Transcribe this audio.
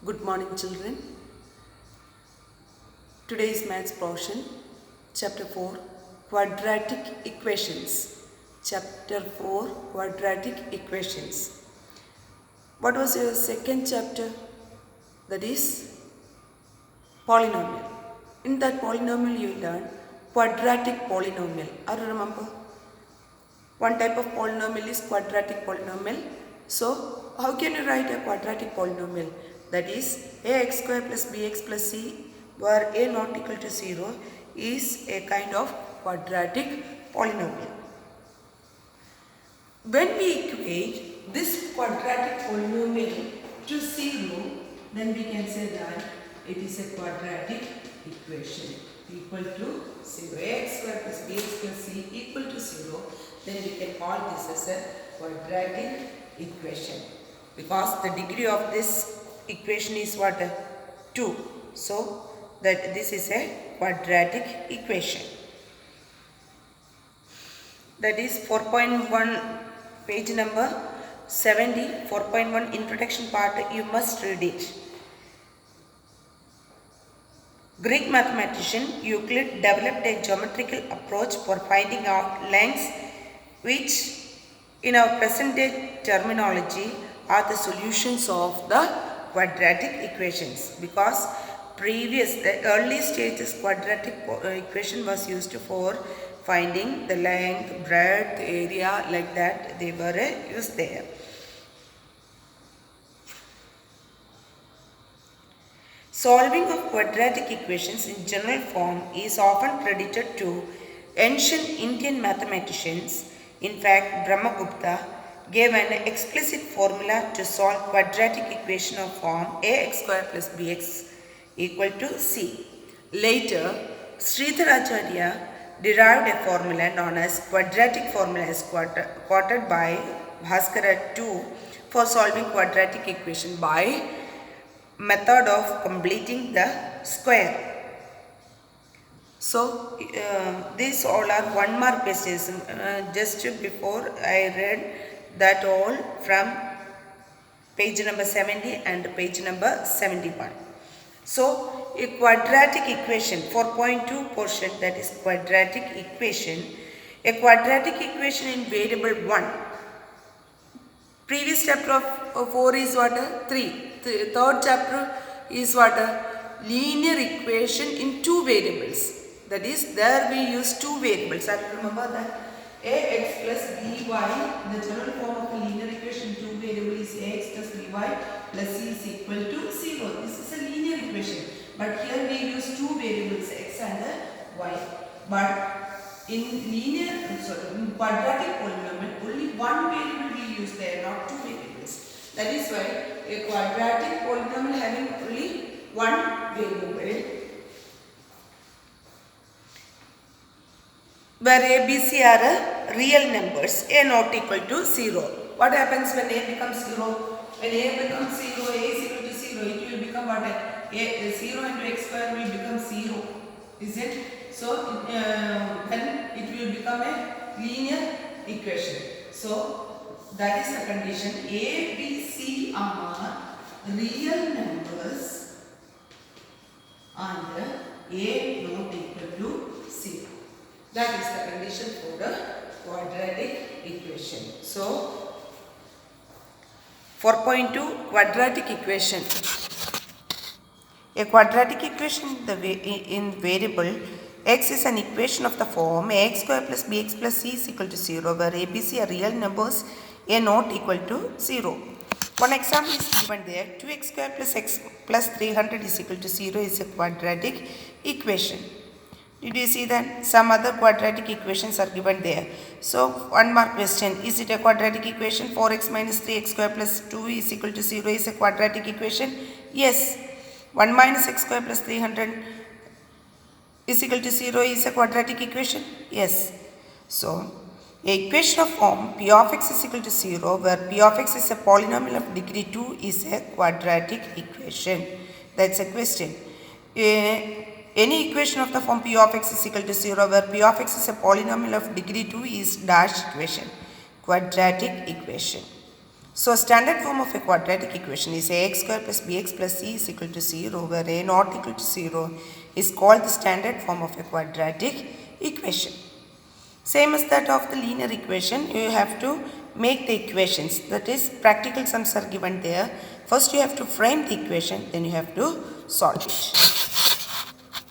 Good morning, children. Today's maths portion, Chapter 4, Quadratic Equations. Chapter 4, Quadratic Equations. What was your second chapter? That is polynomial. In that polynomial, you learn quadratic polynomial. Are you remember? One type of polynomial is quadratic polynomial. So, how can you write a quadratic polynomial? That is ax square plus bx plus c where a not equal to 0 is a kind of quadratic polynomial. When we equate this quadratic polynomial to 0, then we can say that it is a quadratic equation equal to 0. Ax square plus bx plus c equal to 0. Then we can call this as a quadratic equation because the degree of this equation is what? 2. So that this is a quadratic equation. That is 4.1 page number 70, 4.1 introduction part, you must read it. Greek mathematician Euclid developed a geometrical approach for finding out lengths which in our present day terminology are the solutions of the quadratic equations, because the early stages quadratic equation was used for finding the length, breadth, area, like that they were used there. Solving of quadratic equations in general form is often credited to ancient Indian mathematicians. In fact, Brahmagupta gave an explicit formula to solve quadratic equation of form ax square plus bx equal to c. Later, Sridharacharya derived a formula known as quadratic formula as quoted by Bhaskara II for solving quadratic equation by method of completing the square. So these all are 1 mark questions. Just before I read that all from page number 70 and page number 71. So a quadratic equation 4.2 portion, that is quadratic equation. A quadratic equation in variable 1. Previous chapter of 4 is what? 3. Third chapter is what? Linear equation in 2 variables. That is, there we use 2 variables. I remember that ax plus by, the general form of the linear equation 2 variable is ax plus by plus c is equal to 0. This is a linear equation. But here we use 2 variables x and y. But in quadratic polynomial, only 1 variable we use there, not 2 variables. That is why a quadratic polynomial having only 1 variable, where a, b, c are real numbers, a not equal to 0. What happens when a becomes 0? When a becomes 0, a is equal to 0, it will become what? A 0 into x square will become 0. Is it? So then it will become a linear equation. So that is the condition. A, b, c are real numbers and a not equal to 0. That is the condition for the quadratic equation. So 4.2 quadratic equation. A quadratic equation in variable x is an equation of the form ax square plus bx plus c is equal to 0, where a, b, c are real numbers, a not equal to 0. One example is given there. 2x square plus x plus 300 is equal to 0 is a quadratic equation. Did you see that? Some other quadratic equations are given there. So 1 mark question. Is it a quadratic equation? 4x minus 3x square plus 2 is equal to 0 is a quadratic equation? Yes. 1 minus x square plus 300 is equal to 0 is a quadratic equation? Yes. So a equation of form p of x is equal to 0, where p of x is a polynomial of degree 2 is a quadratic equation. That's a question. Any equation of the form p of x is equal to 0, where p of x is a polynomial of degree 2 is dash equation, quadratic equation. So standard form of a quadratic equation is ax square plus bx plus c is equal to 0, where a not equal to 0 is called the standard form of a quadratic equation. Same as that of the linear equation, you have to make the equations, that is practical sums are given there. First you have to frame the equation, then you have to solve it.